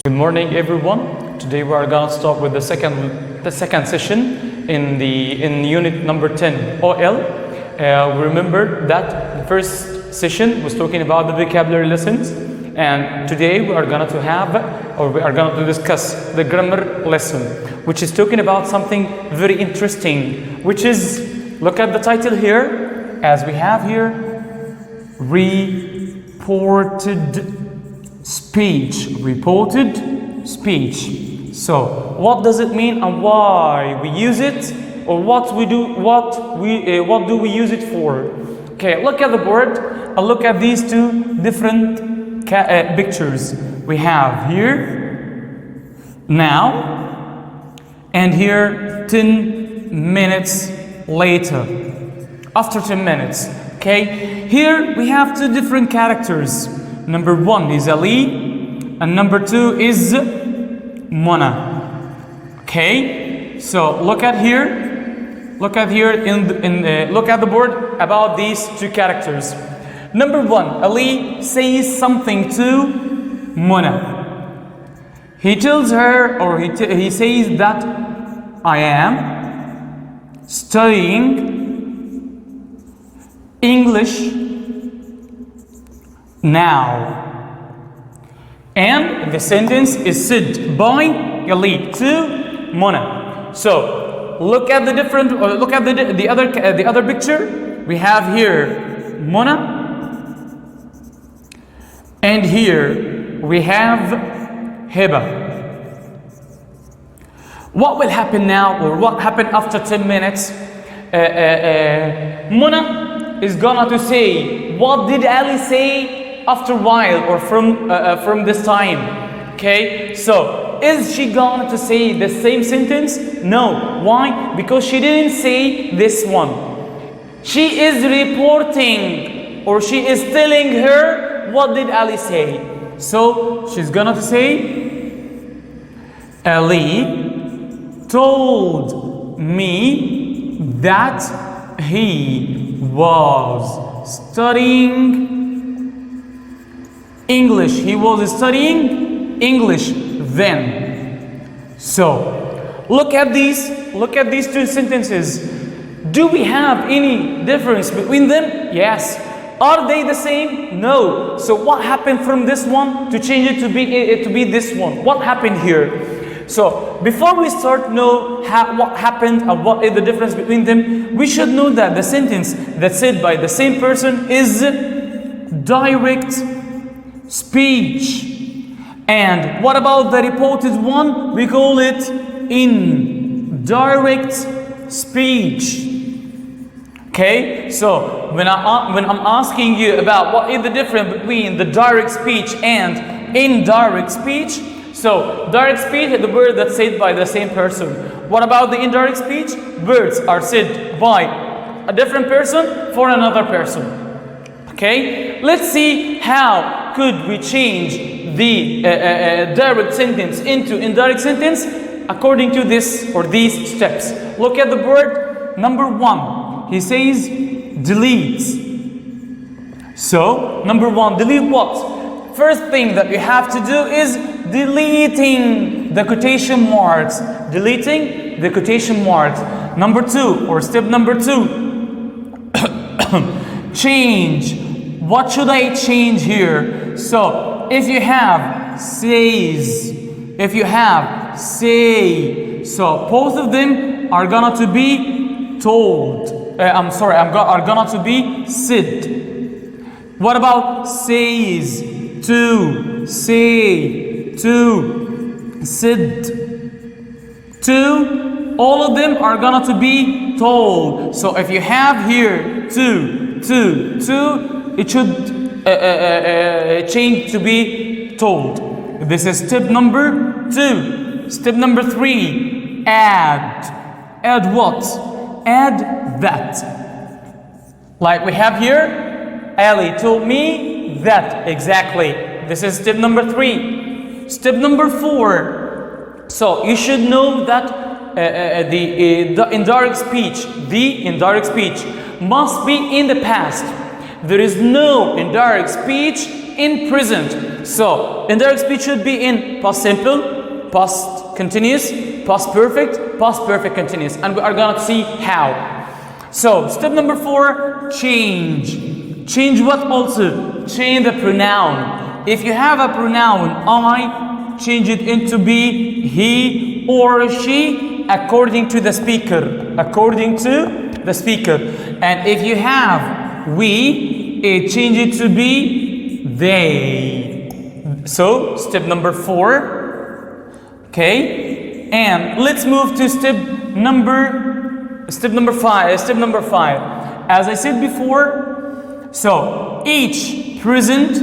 Good morning, everyone. Today we are going to start with the second session in unit number 10, OL. We remember that the first session was talking about the vocabulary lessons, and today we are going to discuss the grammar lesson, which is talking about something very interesting, which is, look at the title here, as we have here, reported speech. So what does it mean and why we use it, or what do we use it for? Okay, look at the board and look at these two different pictures. We have here now, and here 10 minutes later, after 10 minutes. Okay, here we have two different characters. Number one is Ali, and number two is Mona. Okay, so look at here. Look at the board about these two characters. Number one, Ali says something to Mona. He tells her, or he says that I am studying English now. And the sentence is said by Ali to Mona. So look at the other picture. We have here Mona, and here we have Hiba. What will happen now, or what happened after 10 minutes? Mona is gonna to say, what did Ali say after a while, or from this time? Okay, so is she going to say the same sentence? No. Why? Because she didn't say this one. She is reporting, or she is telling her what did Ali say. So she's gonna say, Ali told me that he was studying English. He was studying English then. So look at these two sentences. Do we have any difference between them? Yes. Are they the same? No. So what happened from this one to change it to be this one? What happened here? So before we start know what happened and what is the difference between them, we should know that the sentence that's said by the same person is direct speech. And what about the reported one? We call it indirect speech. Okay, so when I'm asking you about what is the difference between the direct speech and indirect speech, so direct speech is the word that's said by the same person. What about the indirect speech? Words are said by a different person for another person. Okay, let's see how could we change the direct sentence into indirect sentence according to this or these steps. Look at the word number one. He says delete. So number one, delete what? First thing that you have to do is deleting the quotation marks. Deleting the quotation marks. Number two, or step number two, change. What should I change here? So if you have says, if you have say, so both of them are gonna to be told. Are gonna to be said. What about says, to, say, to, said, to? All of them are gonna to be told. So if you have here to, it should change to be told. This is step number two. Step number three, add. Add what? Add that. Like we have here, Ali told me that. Exactly. This is step number three. Step number four. So you should know that the indirect speech must be in the past. There is no indirect speech in present. So indirect speech should be in past simple, past continuous, past perfect continuous. And we are going to see how. So step number 4, change. Change what also? Change the pronoun. If you have a pronoun I, change it into be, he or she, according to the speaker. According to the speaker. And if you have we, change it to be they. So step number 4. Okay. And let's move to step number 5. Step number 5. As I said before, so each present,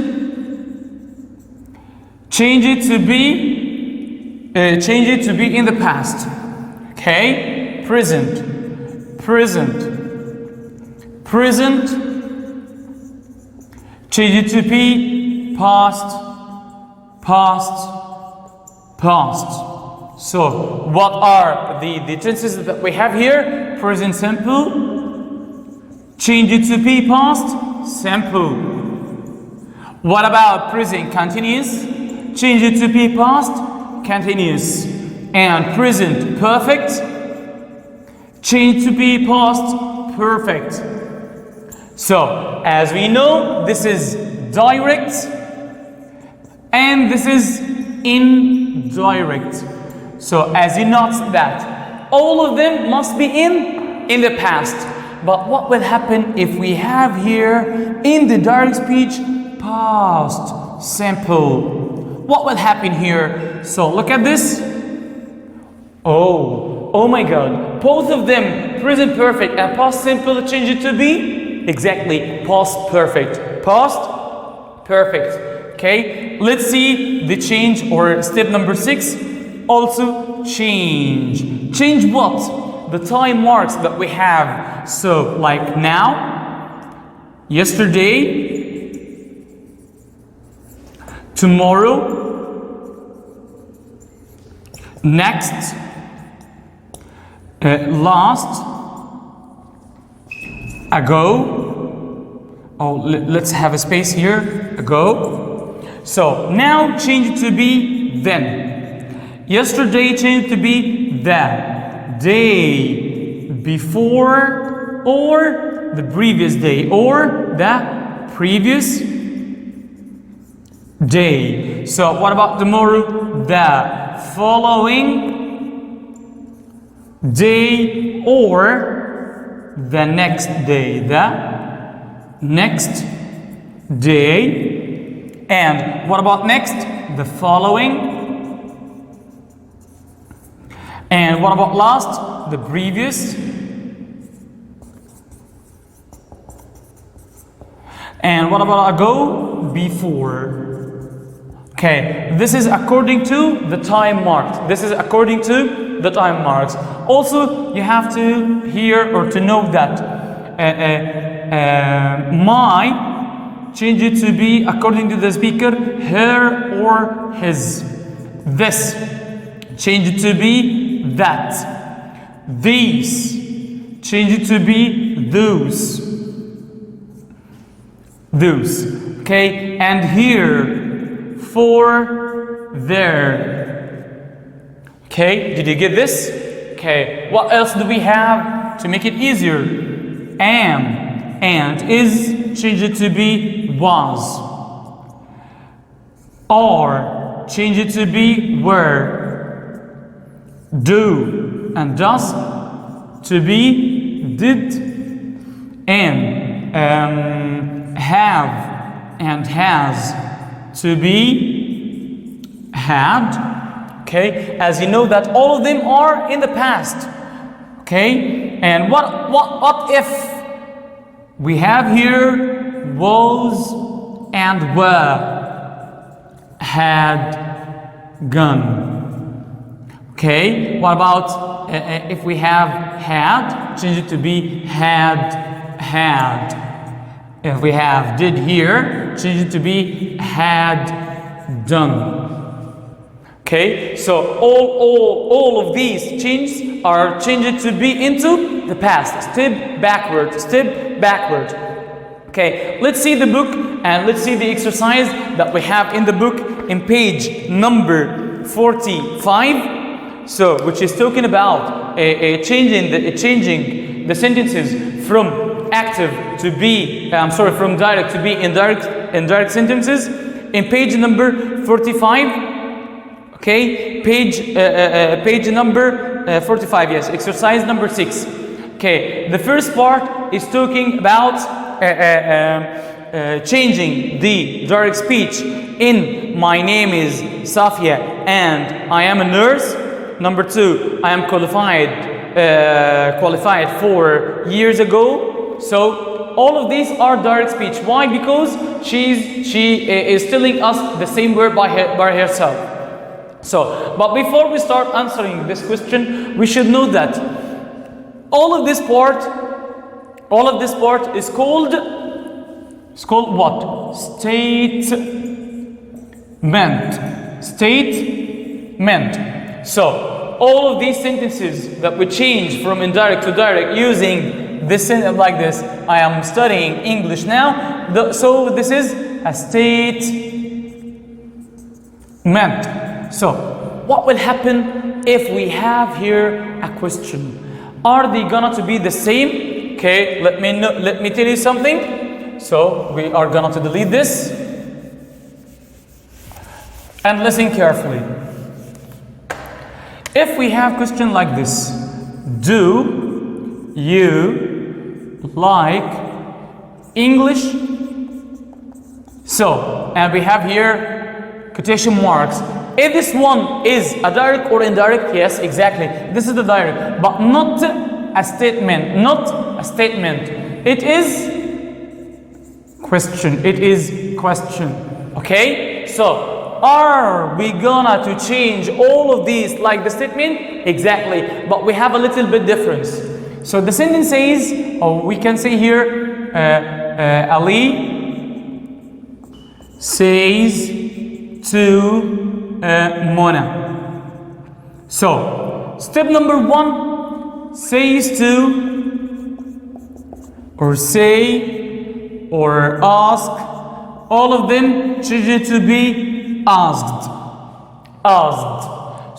change it to be in the past. Okay? Present. Change it to be past. So what are the tenses that we have here? Present simple. Change it to be past simple. What about present continuous? Change it to be past continuous. And present perfect, change to be past perfect. So as we know, this is direct and this is indirect. So as you note that all of them must be in the past. But what will happen if we have here in the direct speech past simple? What will happen here? So look at this. Oh my God. Both of them, present perfect and past simple, change it to be exactly past perfect. Past perfect. Okay, let's see the change, or step number 6. Also change. Change what? The time marks that we have. So like now, yesterday, tomorrow, next, last, ago. Oh, let's have a space here. Ago. So now change it to be then. Yesterday change it to be the day before, or the previous day, or the previous day. So what about tomorrow? The following day, or the next day. The next day. And what about next? The following. And what about last? The previous. And what about ago? Before. Okay, this is according to the time marked. This is according to the time marks. Also, you have to hear or to know that my, change it to be according to the speaker, her or his. This, change it to be that. These, change it to be those. Those. Okay, and here, for, there. Okay, did you get this? Okay, what else do we have to make it easier? Am, and, is, change it to be was. Are, change it to be were. Do and does to be did. And have and has to be had. Okay, as you know that all of them are in the past. Okay, and what if we have here was and were, had, gone. Okay, what about if we have had, change it to be had, had. If we have did here, change it to be had done. Okay, so all of these changes are changed to be into the past. Step backward, step backward. Okay, let's see the book and let's see the exercise that we have in the book in page number 45. So, which is talking about changing the sentences from active to be, from direct to be indirect sentences. In page number 45, okay, page number 45, yes, exercise number 6. Okay, the first part is talking about changing the direct speech in my name is Safia and I am a nurse. Number 2, I am qualified 4 years ago. So all of these are direct speech. Why? Because she is telling us the same word by herself. So, but before we start answering this question, we should know that all of this part is called what? Statement. So all of these sentences that we change from indirect to direct using this sentence like this. I am studying English now. So this is a statement. So what will happen if we have here a question? Are they gonna to be the same? Okay, let me tell you something. So we are gonna to delete this and listen carefully. If we have question like this, do you like English? So, and we have here quotation marks. If this one is a direct or indirect, yes, exactly. This is the direct, but not a statement. Not a statement. It is question. It is question. Okay? So, are we gonna to change all of these like the statement? Exactly. But we have a little bit difference. So the sentence says, or we can say here, Ali says to Mona. So, step number 1, says to, or say, or ask, all of them change it to be asked.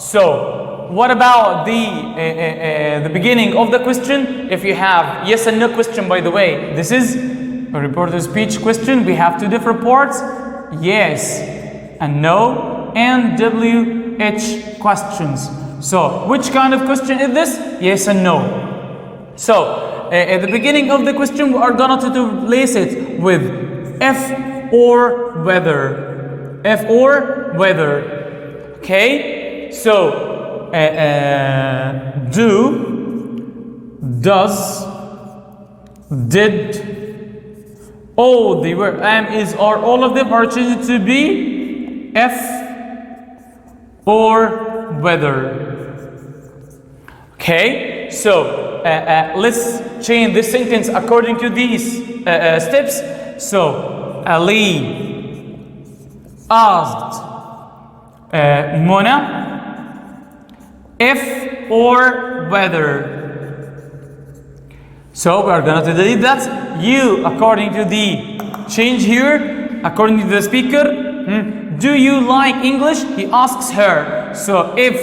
So, what about the beginning of the question? If you have yes and no question, by the way, this is a reported speech question. We have 2 different parts, yes and no, and WH questions. So, which kind of question is this? Yes and no. So, at the beginning of the question, we are going to replace it with if or whether. If or whether. Okay? So, do, does, did, all the word am, is, are, all of them are changed to be if or whether. Okay? So, let's change this sentence according to these steps. So, Ali asked Mona if or whether. So we are going to delete that. You, according to the change here, according to the speaker, do you like English? He asks her. So if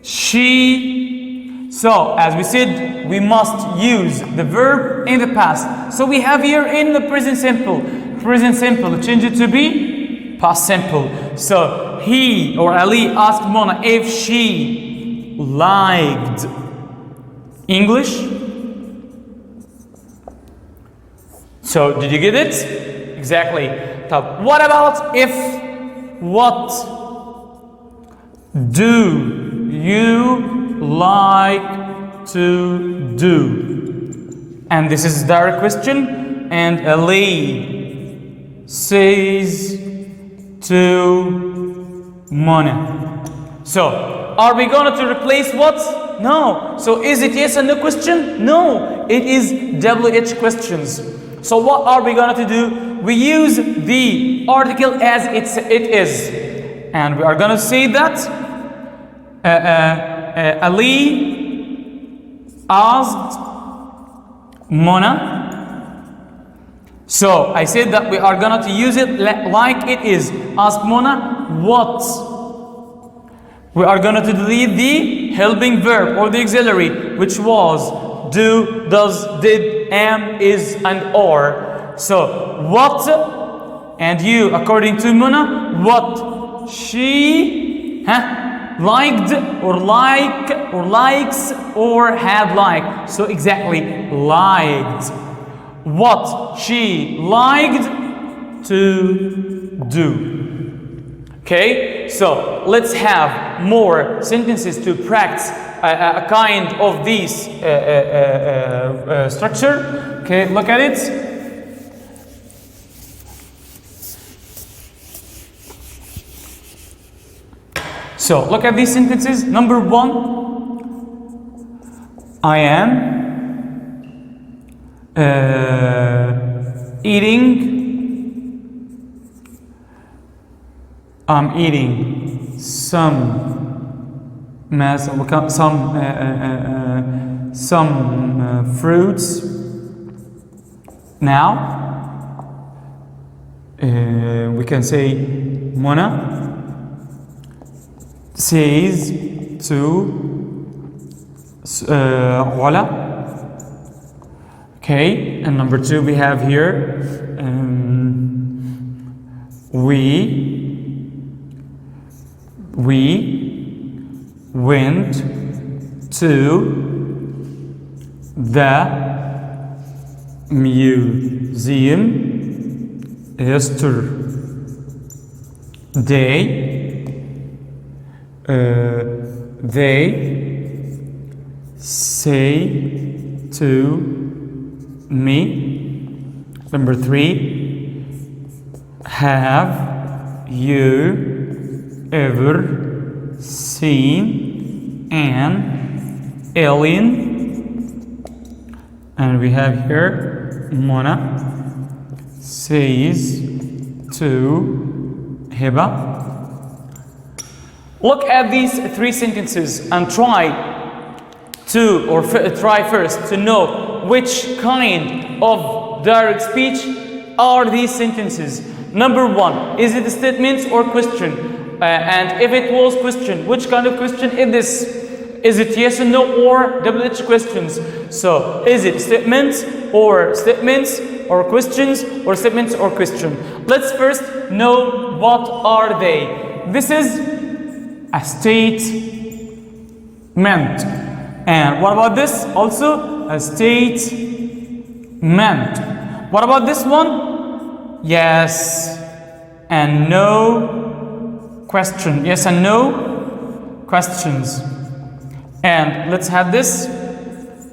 she, so as we said, we must use the verb in the past. So we have here in the present simple, change it to be past simple. So he or Ali asked Mona if she liked English. So did you get it? Exactly. What about if, what do you like to do? And this is a direct question. And Ali says to Mona. So, are we going to replace what? No. So, is it yes and no question? No. It is WH questions. So, what are we going to do? We use the article as it is. And we are going to say that Ali asked Mona So I said that we are gonna to use it like it is. Ask Mona what. We are gonna to delete the helping verb or the auxiliary, which was do, does, did, am, is, and are. So what, and you, according to Mona, what she liked or likes or had liked. So exactly liked. What she liked to do. Okay, so let's have more sentences to practice a kind of this structure. Okay, look at it. So look at these sentences. Number one, I am I'm eating some fruits now. We can say Mona says to Wala. Okay, and number two we have here we went to the museum yesterday. They say to me. Number three, have you ever seen an alien? And we have here Mona says to Heba. Look at these three sentences and try first to know which kind of direct speech are these sentences. Number one, is it a statement or question? And if it was question, which kind of question is this? Is it yes and no or double H questions? So is it statements or questions or statements or question? Let's first know what are they. This is a statement. And what about this? Also a statement. What about this one? Yes and no question. Yes and no questions. And let's have this.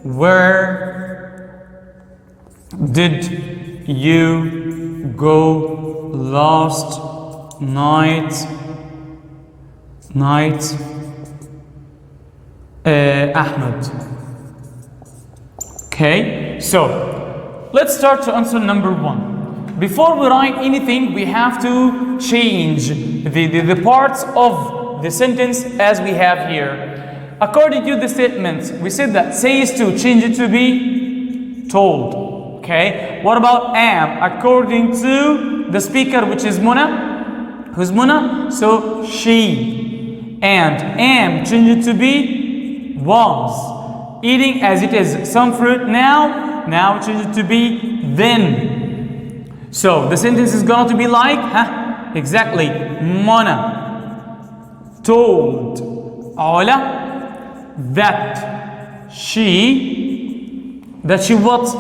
Where did you go last night? Ahmed. Okay, so let's start to answer number one. Before we write anything, we have to change the parts of the sentence as we have here. According to the statement, we said that says to, change it to be told. Okay, what about am? According to the speaker, which is Mona. Who's Mona? So she. And am, change it to be was. Eating as it is some fruit now change it to be then. So the sentence is going to be like, exactly, Mona told Ola that she was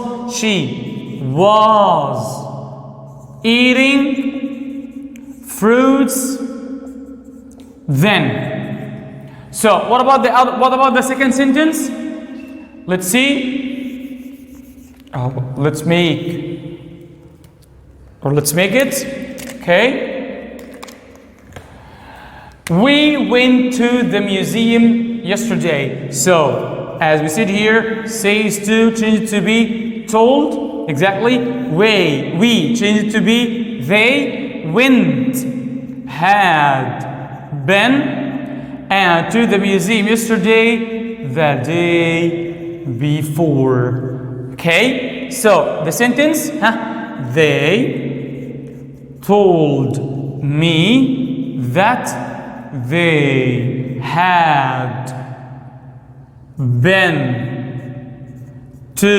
eating fruits then. So what about the second sentence? Let's see. Let's make it. Okay. We went to the museum yesterday. So as we said here, says to, change it to be told. Exactly. We change it to be they went, had been, and to the museum yesterday, the day before. Okay, so the sentence, they told me that they had been to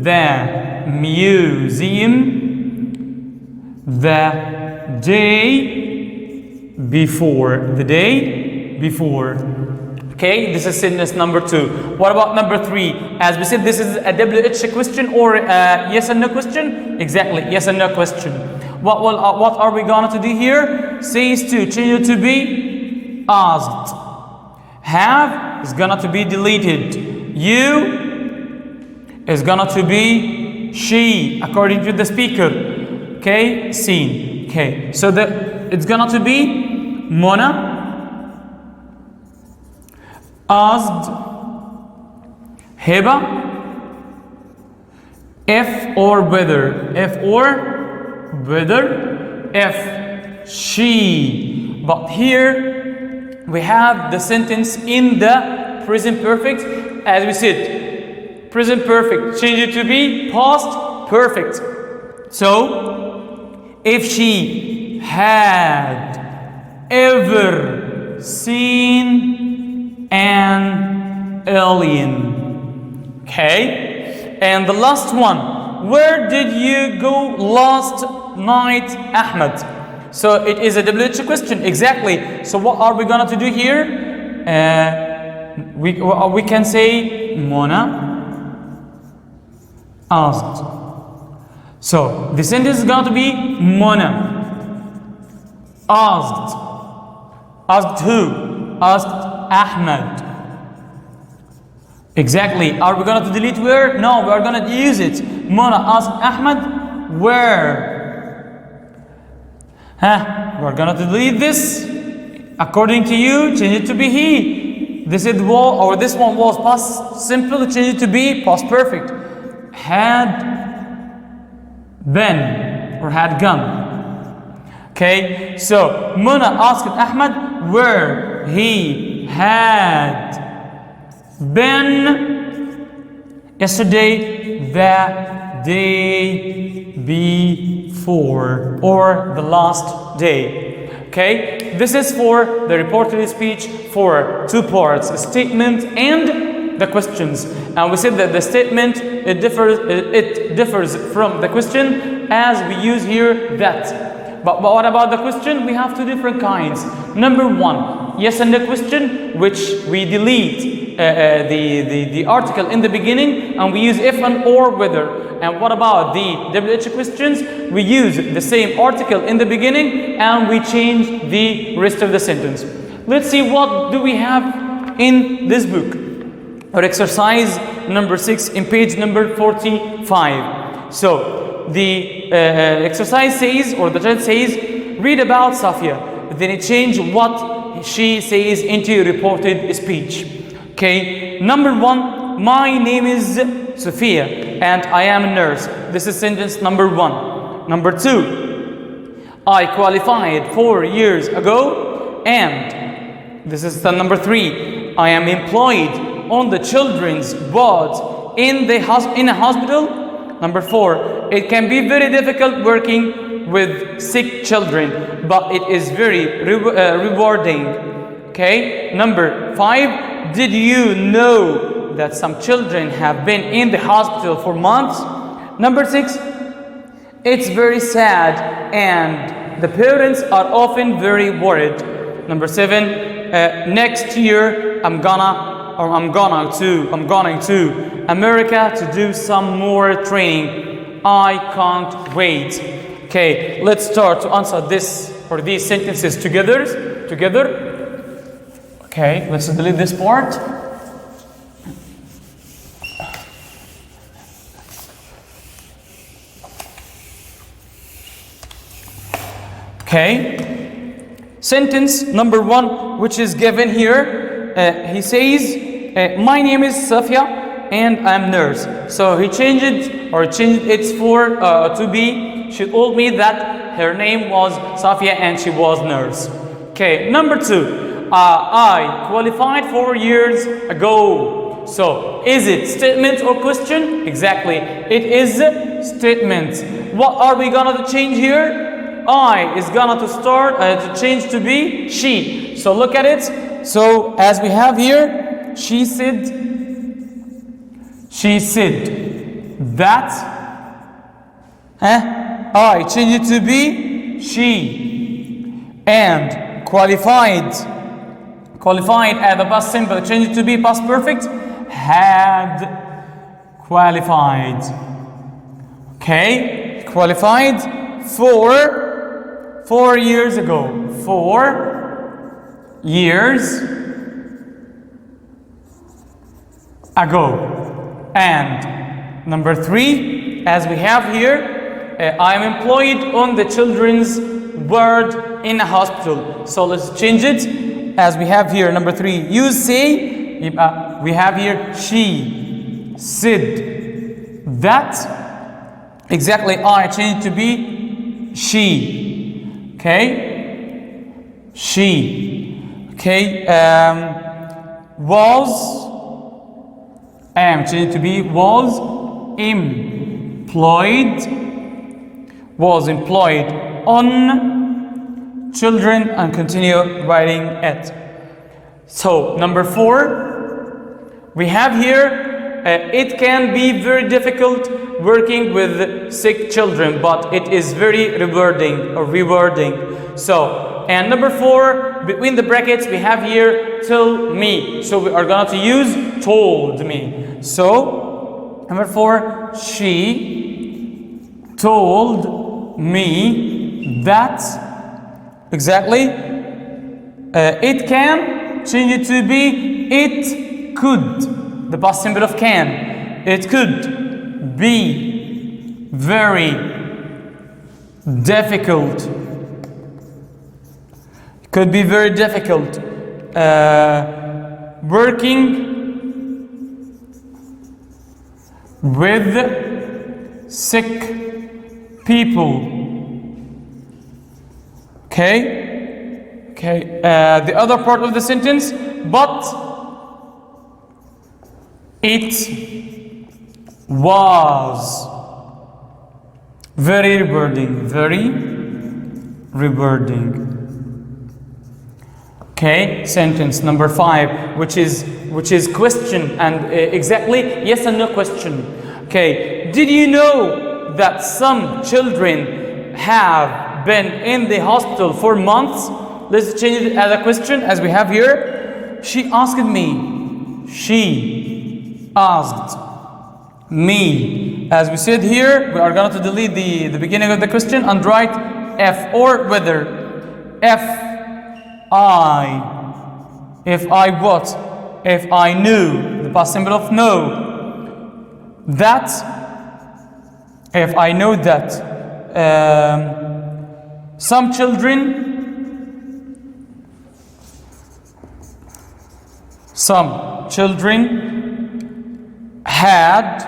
the museum the day before. The day before. Okay, this is sentence number 2. What about number 3? As we said, this is a WH question or a yes and no question. Exactly, yes and no question. What are we going to do here? Says to, change it to be asked. Have is gonna to be deleted. You is gonna to be she, according to the speaker. Okay, seen. Okay, so it's gonna to be Mona asked Heba if or whether. If she. But here we have the sentence in the present perfect. As we said, present perfect, change it to be past perfect. So, if she had ever seen an alien. Okay? And the last one, where did you go last night, Ahmed? So it is a WH question, exactly. So what are we going to do here? We can say Mona asked. So the sentence is going to be Mona asked. Asked who? Asked Ahmed. Exactly. Are we going to delete where? No, we are going to use it. Mona asked Ahmed where? We're going to delete this. According to you, change it to be he. This is or this one was past simple, change it to be past perfect. Had been or had gone. Okay, so Mona asked Ahmed where he had been yesterday, the day before, or the last day. Okay, this is for the reported speech for 2 parts, a statement and the questions. And we said that the statement it differs from the question as we use here that. But what about the question? We have 2 different kinds. Number 1, yes and no question, which we delete the article in the beginning and we use if and or whether. And what about the WH questions? We use the same article in the beginning and we change the rest of the sentence. Let's see what do we have in this book. Or exercise number 6 in page number 45. So the exercise says, or the child says, read about Safia. Then it change what she says into reported speech. Okay, number 1, my name is Sophia and I am a nurse. This is sentence number 1. Number 2, I qualified 4 years ago and this is the number 3, I am employed on the children's ward in a hospital. Number 4, it can be very difficult working with sick children, but it is very rewarding. Okay, number 5, did you know that some children have been in the hospital for months? Number 6, it's very sad and the parents are often very worried. Number 7, next year I'm going to America to do some more training. I can't wait. Okay, let's start to answer this or these sentences together. Okay, let's delete this part. Okay, sentence number 1, which is given here, he says, my name is Safia and I'm nurse. So he changed it for to be, she told me that her name was Safia and she was nurse. Okay, number 2, I qualified 4 years ago. So is it statement or question? Exactly, it is statement. What are we gonna change here? I is gonna to change to be she. So look at it. So as we have here, she said that. I change it to be she. And qualified as the past simple, change it to be past perfect, had qualified. Okay, qualified 4 years ago. 4 years ago. And number 3, as we have here, I am employed on the children's ward in a hospital. So let's change it as we have here. Number 3, you say, we have here she said that. Exactly, I change it to be she. Okay, she. Okay, was, am change it to be was employed on children, and continue writing it. So number 4, we have here, it can be very difficult working with sick children, but it is very rewarding. So, and number 4, between the brackets we have here tell me. So we are going to use told me. So number 4, she told me that. Exactly. It can, change it to be it could. The past simple of can. It could be very difficult. Could be very difficult. Working with sick people. Okay. The other part of the sentence, but it was very rewarding. Okay, sentence number 5, which is question, and exactly yes and no question. Okay, did you know that some children have been in the hospital for months? Let's change it as a question, as we have here. She asked me. She asked me. As we said here, we are going to delete the beginning of the question and write if or whether. If I knew, the past simple of know, that, if I know that some children had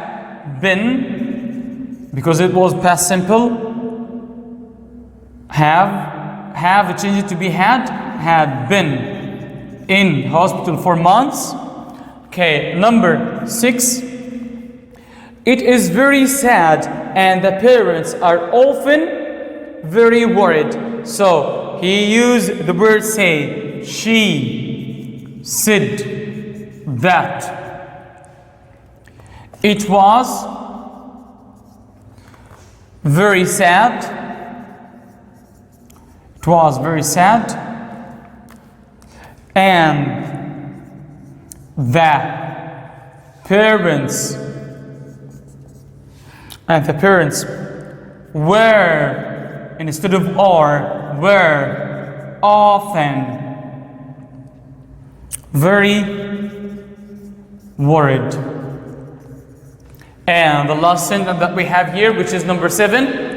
been, because it was past simple, have changed it to be had been in hospital for months. Okay, number 6, it is very sad and the parents are often very worried. So he used the word say. She said that it was very sad. It was very sad, and the parents were, instead of are, were often very worried. And the last sentence that we have here, which is number 7.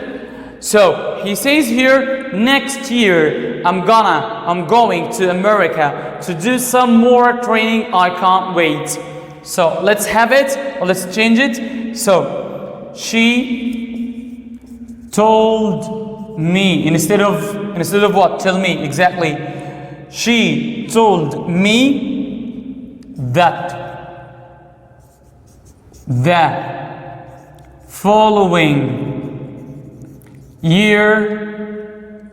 So he says here, next year I'm going to America to do some more training. I can't wait. So let's have it, or let's change it. So she told me, instead of what? Tell me, exactly. She told me that the following year,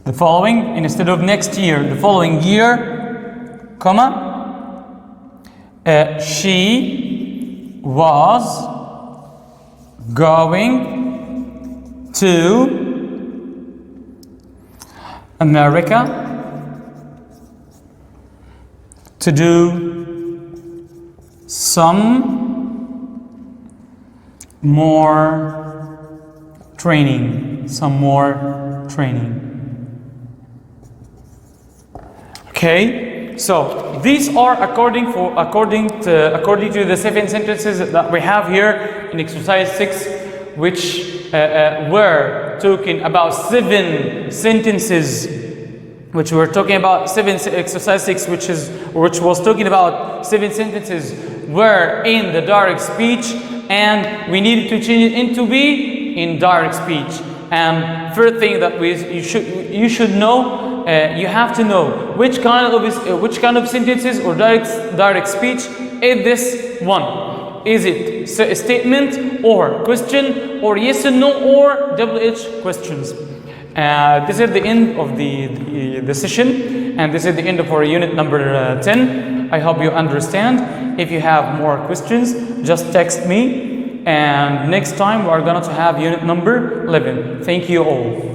the following, instead of next year, the following year, comma, she was going to America to do some more training. Okay, so these are according to the 7 sentences that we have here in exercise 6, which were talking about 7 sentences. Which we're talking about exercise 6, which was talking about 7 sentences were in the direct speech, and we needed to change it into be in direct speech. And first thing that you should know, you have to know which kind of sentences or direct speech is this one. Is it a statement or question or yes and no or WH questions? This is the end of the session, and this is the end of our unit number 10. I hope you understand. If you have more questions, just text me, and next time we are going to have unit number 11. Thank you all.